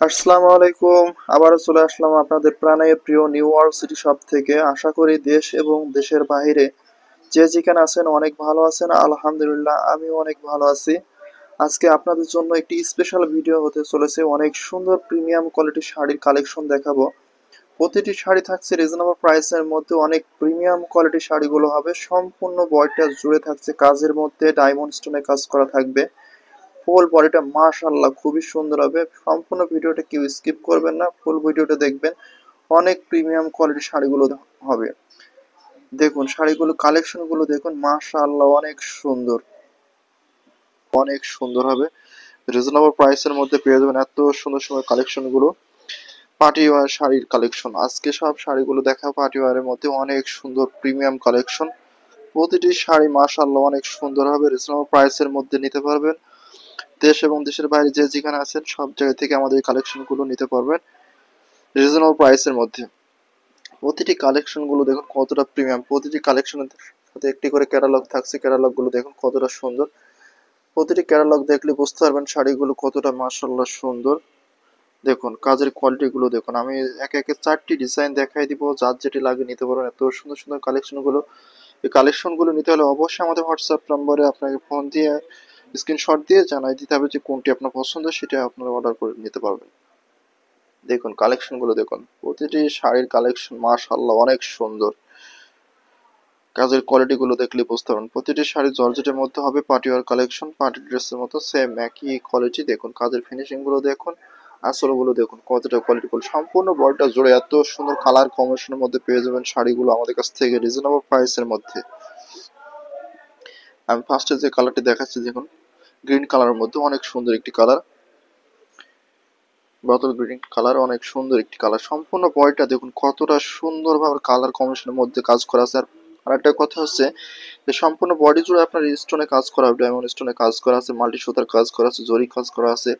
আসসালামু আলাইকুম। আবারও চলে আসলাম আপনাদের প্রাণের প্রিয় নিউ ওয়ার্ল্ড সিটি শপ থেকে। আশা করি দেশ এবং দেশের বাইরে যে যেখানে আছেন অনেক ভালো আছেন। আলহামদুলিল্লাহ আমিও অনেক ভালো আছি। আজকে আপনাদের জন্য একটি স্পেশাল ভিডিও হতে চলেছে। অনেক সুন্দর প্রিমিয়াম কোয়ালিটির শাড়ির কালেকশন দেখাবো। প্রতিটি শাড়ি থাকছে রিজনেবল প্রাইসের মধ্যে। অনেক প্রিমিয়াম কোয়ালিটির শাড়িগুলো হবে। সম্পূর্ণ বডিটা জুড়ে থাকছে কাজের মধ্যে, ডায়মন্ড স্টোনে কাজ করা থাকবে। ফুল বডিটা মাশাআল্লাহ খুবই সুন্দর হবে। সম্পূর্ণ ভিডিওটা কেউ স্কিপ করবেন না, ফুল ভিডিওটা দেখবেন। অনেক প্রিমিয়াম কোয়ালিটির শাড়িগুলো হবে। দেখুন শাড়িগুলো কালেকশনগুলো দেখুন, মাশাআল্লাহ অনেক সুন্দর, অনেক সুন্দর হবে। রিজনেবল প্রাইসের মধ্যে পেয়ে যাবেন এত সুন্দর সুন্দর কালেকশনগুলো। পার্টি ওয়্যার শাড়ির কালেকশন, আজকে সব শাড়িগুলো দেখা পার্টি ওয়্যারের মধ্যে অনেক সুন্দর প্রিমিয়াম কালেকশন। প্রতিটি শাড়ি মাশাআল্লাহ অনেক সুন্দর হবে। রিজনেবল প্রাইসের মধ্যে নিতে পারবেন। দেশ এবং দেশের বাইরে যে যেখানে আছেন সব জায়গা থেকে আমাদের এই কালেকশনগুলো নিতে পারবেন রিজনেবল প্রাইসের মধ্যে। প্রতিটি কালেকশনগুলো দেখুন কতটা প্রিমিয়াম। প্রতিটি কালেকশনের সাথে একটি করে ক্যাটালগ থাকছে। ক্যাটালগুলো দেখুন কতটা সুন্দর। প্রতিটি ক্যাটালগ দেখলে বুঝতে পারবেন শাড়িগুলো কতটা মাশাআল্লাহ সুন্দর। দেখুন কাজের কোয়ালিটিগুলো দেখুন। আমি একে একে 4টি ডিজাইন দেখাই দিব, যার যেটি লাগে নিতে পারবেন। এত সুন্দর সুন্দর কালেকশনগুলো। এই কালেকশনগুলো নিতে হলে অবশ্যই আমাদের হোয়াটসঅ্যাপ নম্বরে আপনাকে ফোন দিয়ে স্ক্রিনশট দিয়ে জানাই দিতে হবে যে কোনটি আপনার পছন্দ, সেটা আপনারা অর্ডার করে নিতে পারবেন। দেখুন কালেকশনগুলো দেখুন, প্রতিটি শাড়ির কালেকশন মাশাআল্লাহ অনেক সুন্দর। কাজের কোয়ালিটিগুলো দেখলে বুঝতে পারবেন। প্রতিটি শাড়ি জর্জেটের মধ্যে হবে, পার্টি ওয়্যার কালেকশন, পার্টি ড্রেসের মতো সেম একই কোয়ালিটি। দেখুন কাজের ফিনিশিং গুলো দেখুন, আঁচলগুলো দেখুন কতটা কোয়ালিটিফুল। সম্পূর্ণ বডিটা জুড়ে এত সুন্দর কালার কম্বিনেশনের মধ্যে পেয়ে যাবেন শাড়িগুলো আমাদের কাছ থেকে রিজনেবল প্রাইসের মধ্যে। আমি ফার্স্টে যে কালারটি দেখাচ্ছি দেখুন, গ্রিন কালারের মধ্যে অনেক সুন্দর একটি কালার, বটল গ্রিন কালার, অনেক সুন্দর একটি কালার। সম্পূর্ণ বডিটা দেখুন কতটা সুন্দরভাবে কালার কম্বিনেশনের মধ্যে কাজ করা আছে। আর একটা কথা হচ্ছে যে সম্পূর্ণ বডি জুড়ে আপনার স্টোনে কাজ করা হবে, ডায়মন্ড স্টোনে কাজ করা আছে, মাল্টি সুতার কাজ করা আছে, জরি কাজ করা আছে।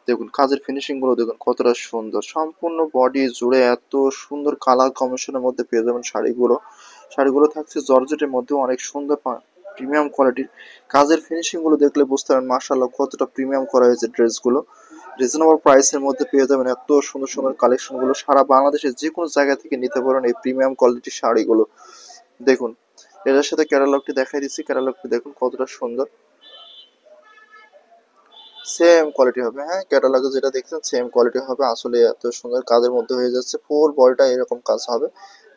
দেখুন কাজের ফিনিশিং গুলো দেখুন কতটা সুন্দর। সম্পূর্ণ বডি জুড়ে এত সুন্দর কালার কম্বিনেশনের মধ্যে পেয়ে যাবেন শাড়িগুলো। শাড়িগুলো থাকছে জর্জেটের মধ্যে অনেক সুন্দর প্রিমিয়াম কোয়ালিটির। কাজের ফিনিশিং গুলো দেখলে বুঝতে পারেন মাশাআল্লাহ কতটা প্রিমিয়াম করা হয়েছে ড্রেসগুলো। রিজনেবল প্রাইসের মধ্যে পেয়ে যাবেন এত সুন্দর সুন্দর কালেকশনগুলো। সারা বাংলাদেশের যে কোনো জায়গা থেকে নিতে পারেন এই প্রিমিয়াম কোয়ালিটির শাড়িগুলো। দেখুন এটার সাথে ক্যাটালগটি দেখাই দিচ্ছি, ক্যাটালগটি দেখুন কতটা সুন্দর। সেম কোয়ালিটি হবে, হ্যাঁ ক্যাটালগে যেটা দেখছেন সেম কোয়ালিটি হবে। আসলে এত সুন্দর কাজের মধ্যে হয়ে যাচ্ছে, ফুল বডিটা এরকম কাজ হবে।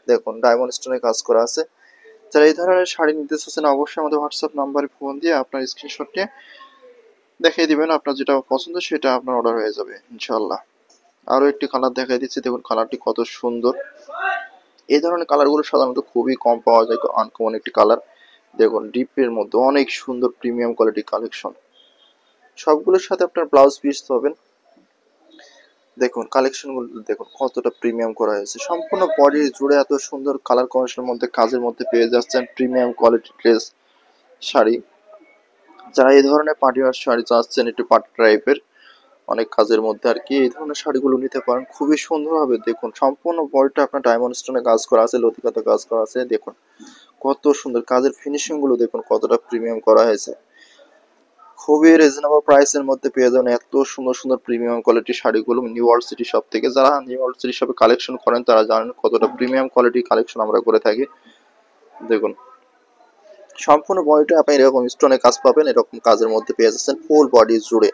দেখুন ডায়মন্ড স্টোনে কাজ করা আছে। যারা এই ধরনের শাড়ি নিতে চাচ্ছেন অবশ্যই আমাদের হোয়াটসঅ্যাপ নাম্বারে ফোন দিয়ে আপনার স্ক্রিনশট নিয়ে দেখিয়ে দিবেন, আপনার যেটা পছন্দ সেটা আপনার অর্ডার হয়ে যাবে ইনশাল্লাহ। আরো একটি কালার দেখাই দিচ্ছি, দেখুন কালারটি কত সুন্দর। এই ধরনের কালারগুলো সাধারণত খুবই কম পাওয়া যায়, আনকমন একটি কালার। দেখুন ডিপের মধ্যে অনেক সুন্দর প্রিমিয়াম কোয়ালিটি কালেকশন। সবগুলোর সাথে আপনার ব্লাউজ পিস পাবেন। দেখুন কালেকশনগুলো দেখুন কতটা প্রিমিয়াম করা হয়েছে। সম্পূর্ণ বডি জুড়ে এত সুন্দর কালার কম্বিনেশনের মধ্যে কাজের মধ্যে পেয়ে যাচ্ছেন প্রিমিয়াম কোয়ালিটি ড্রেস শাড়ি। যারা এই ধরনের পার্টি ওয়্যার শাড়ি চাচ্ছেন একটু পার্টি টাইপের অনেক কাজের মধ্যে আর কি, এই ধরনের শাড়িগুলো নিতে পারেন, খুবই সুন্দর হবে। দেখুন সম্পূর্ণ বডিটা আপনার ডায়মন্ড স্টোনে কাজ করা আছে, লতিকাতে কাজ করা আছে। দেখুন কত সুন্দর কাজের ফিনিশিং গুলো দেখুন কতটা প্রিমিয়াম করা হয়েছে। খুবই রিজনেবল প্রাইসের মধ্যে পেয়ে যাবেন এত সুন্দর সুন্দর প্রিমিয়াম কোয়ালিটির শাড়িগুলো নিউ ওয়ার্ল্ড সিটি শপ থেকে। যারা নিউ ওয়ার্ল্ড সিটি শপে কালেকশন করেন তারা জানেন কতটা প্রিমিয়াম কোয়ালিটির কালেকশন আমরা করে থাকি। দেখুন সম্পূর্ণ বডিটা আপনি এরকম স্টোনে কাজ পাবেন, এরকম কাজের মধ্যে পেয়ে যাচ্ছেন ফুল বডি জুড়ে।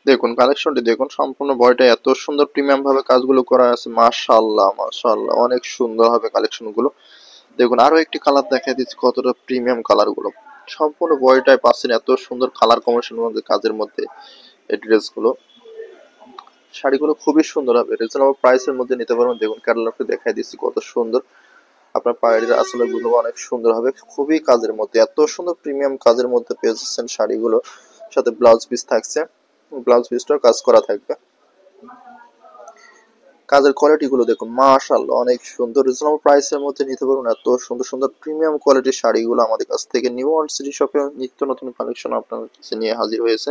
দেখুন কালেকশনটি দেখুন, সম্পূর্ণ বডিটা এত সুন্দর প্রিমিয়াম ভাবে কাজগুলো করা আছে। মাশাআল্লাহ মাশাআল্লাহ অনেক সুন্দর হবে কালেকশনগুলো। দেখুন আরো একটি কালার দেখা দিচ্ছি, কতটা প্রিমিয়াম কালার গুলো। সম্পূর্ণ বডিটায় পাচ্ছেন এত সুন্দর কালার কম্বিনেশনের মধ্যে কাজের মধ্যে এই ড্রেসগুলো। শাড়িগুলো খুবই সুন্দর হবে, রিজনেবল প্রাইসের মধ্যে নিতে পারবেন। দেখুন ক্যাটালগটা দেখাই দিচ্ছি কত সুন্দর। আপনার পায়ের আসলে গুলো অনেক সুন্দর হবে, খুবই কাজের মধ্যে এত সুন্দর প্রিমিয়াম কাজের মধ্যে পেয়ে যাচ্ছেন শাড়িগুলো। সাথে ব্লাউজ পিস থাকছে, ব্লাউজ পিসটাও কাজ করা থাকবে। কাজের কোয়ালিটি গুলো দেখুন মাশাআল্লাহ অনেক সুন্দর। রিজনেবল প্রাইসের মধ্যে নিতে পারবেন এত সুন্দর সুন্দর প্রিমিয়াম কোয়ালিটির শাড়িগুলো আমাদের কাছ থেকে। নিউ ওয়ার্ল্ড সিটি শপে নিত্য নতুন কালেকশন আপনার কাছে নিয়ে হাজির হয়েছে।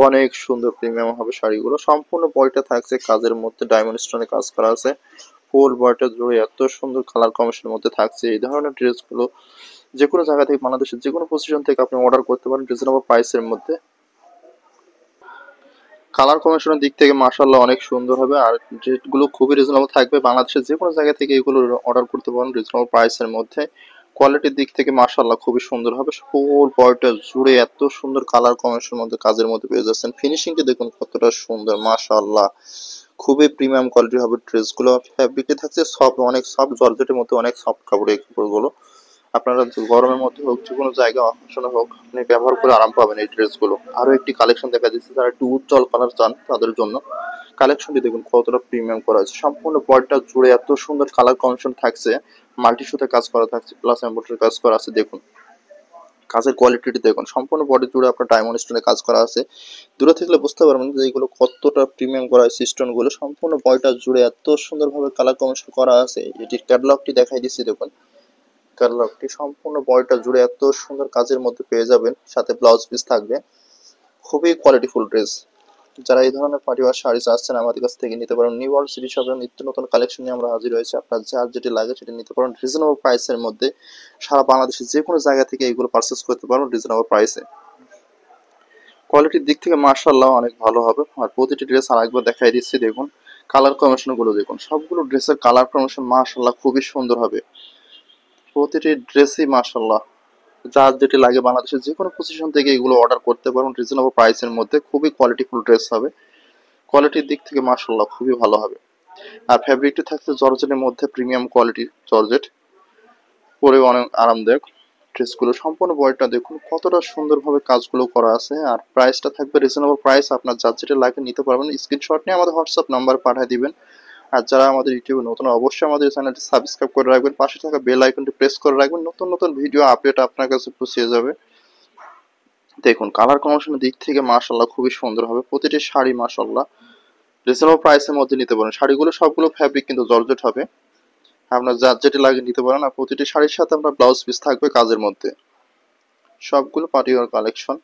অনেক সুন্দর প্রিমিয়াম হবে শাড়িগুলো। সম্পূর্ণ বডিটা থাকছে কাজের মধ্যে, ডায়মন্ড স্টোনে কাজ করা আছে। ফুল বডিটা জুড়ে এত সুন্দর কালার কম্বিনেশনের মধ্যে থাকছে। এই ধরনের ড্রেসগুলো যে কোনো জায়গা থেকে, বাংলাদেশের যে কোনো পজিশন থেকে আপনি অর্ডার করতে পারেন রিজনেবল প্রাইসের মধ্যে। কালার কম্বিনেশনের দিক থেকে মাশাআল্লাহ অনেক সুন্দর হবে, আর রেটগুলো খুবই রিজনেবল থাকবে। বাংলাদেশের যে কোনো জায়গা থেকে এগুলো অর্ডার করতে পারেন রিজনেবল প্রাইসের মধ্যে। কোয়ালিটির দিক থেকে মাশাআল্লাহ খুবই সুন্দর হবে। ফুল বডিটা জুড়ে এত সুন্দর কালার কম্বিনেশনের মধ্যে কাজের মধ্যে পেয়ে যাচ্ছেন। ফিনিশিংটা দেখুন কতটা সুন্দর মাশাআল্লাহ। খুবই প্রিমিয়াম কোয়ালিটির হবে ড্রেসগুলো। ফ্যাব্রিকটা থাকছে সফট, অনেক সফট, জর্জেটের মধ্যে অনেক সফট কাপড় এই কাপড়গুলো। আপনারা গরমের মধ্যে হোক, যে কোনো জায়গায় অকেশনে হোক, আপনি ব্যবহার করে আরাম পাবেন এই ড্রেসগুলো। আরো একটি কালেকশন দেখা দিচ্ছে, যারা একটু উজ্জ্বল কালার চান তাদের জন্য কালেকশনটি দেখুন কতটা প্রিমিয়াম করা হয়েছে। সম্পূর্ণ বডিটা জুড়ে এত সুন্দর কালার কম্বিনেশন থাকছে, মাল্টি সুতে কাজ করা থাকছে, প্লাস এমব্রয়ডারি কাজ করা আছে। দেখুন কাজের কোয়ালিটিটি দেখুন, সম্পূর্ণ বডি জুড়ে আপনার ডায়মন্ড স্টোনে কাজ করা আছে। দূরে থাকলে বুঝতে পারবেন যে এইগুলো কতটা প্রিমিয়াম করা হয়েছে। স্টোনগুলো সম্পূর্ণ বডিটা জুড়ে এত সুন্দরভাবে কালার কম্বিনেশন করা আছে। এটির ক্যাটালগটি দেখাই দিচ্ছি দেখুন। ক্যাটালগটি সম্পূর্ণ বডিটা জুড়ে এত সুন্দর কাজের মধ্যে পেয়ে যাবেন, সাথে ব্লাউজ পিস থাকবে। খুবই কোয়ালিটিফুল ড্রেস। যারা এই ধরনের পার্টিওয়ার শাড়ি চাচ্ছেন আমাদের কাছ থেকে নিতে পারেন। নিউ ওয়ার্ল্ড সিটি শপের নিত্য নতুন কালেকশন নিয়ে আমরা হাজির হয়েছি। আপনার যার যেটি লাগে সেটি নিতে পারেন রিজনেবল প্রাইসের মধ্যে। সারা বাংলাদেশের যে কোনো জায়গা থেকে এগুলো পারচেস করতে পারেন রিজনেবল প্রাইসে। কোয়ালিটির দিক থেকে মার্শাল্লাহ অনেক ভালো হবে। আর প্রতিটি ড্রেস আর একবার দেখাই দিচ্ছি দেখুন। কালার কম্বিনেশন গুলো দেখুন, সবগুলো ড্রেসের কালার কম্বিনেশন মার্শাল্লাহ খুবই সুন্দর হবে। প্রতিটি ড্রেসই মার্শাল্লাহ, যার যেটি লাগে বাংলাদেশের যে কোনো পজিশন থেকে এগুলো অর্ডার করতে পারেন রিজনেবল প্রাইসের মধ্যে। খুবই কোয়ালিটিফুল ড্রেস হবে। কোয়ালিটির দিক থেকে মাশাআল্লাহ খুবই ভালো হবে। আর ফ্যাব্রিকটি থাকছে জর্জেটের মধ্যে, প্রিমিয়াম কোয়ালিটির জর্জেট, পরে অনেক আরামদায়ক। ড্রেসগুলো সম্পূর্ণ বডিটা দেখুন কতটা সুন্দরভাবে কাজগুলো করা আছে। আর প্রাইসটা থাকবে রিজনেবল প্রাইস। আপনার যার যেটা লাগে নিতে পারবেন। স্ক্রিনশট নিয়ে আমাদের হোয়াটসঅ্যাপ নাম্বার পাঠিয়ে দিবেন। আর যারা আমাদের ইউটিউবে নতুন, অবশ্যই আমাদের চ্যানেলটি সাবস্ক্রাইব করে রাখবেন, পাশে থাকা বেল আইকনটি প্রেস করে রাখবেন। নতুন নতুন ভিডিও আপডেট আপনার কাছে পৌঁছে যাবে। দেখুন কালার কম্বিনেশনের দিক থেকে মাশাআল্লাহ খুবই সুন্দর হবে। প্রতিটি শাড়ি মাশাআল্লাহ রিজনেবল প্রাইসের মধ্যে নিতে পারেন। শাড়িগুলো সবগুলো ফ্যাব্রিক কিন্তু জর্জেট হবে। আপনার যার যেটি লাগে নিতে পারেন। আর প্রতিটি শাড়ির সাথে আপনার ব্লাউজ পিস থাকবে কাজের মধ্যে। সবগুলো পার্টি ওয়ার কালেকশন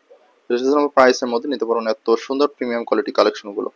রিজনেবল প্রাইসের মধ্যে নিতে পারেন এত সুন্দর প্রিমিয়াম কোয়ালিটি কালেকশনগুলো।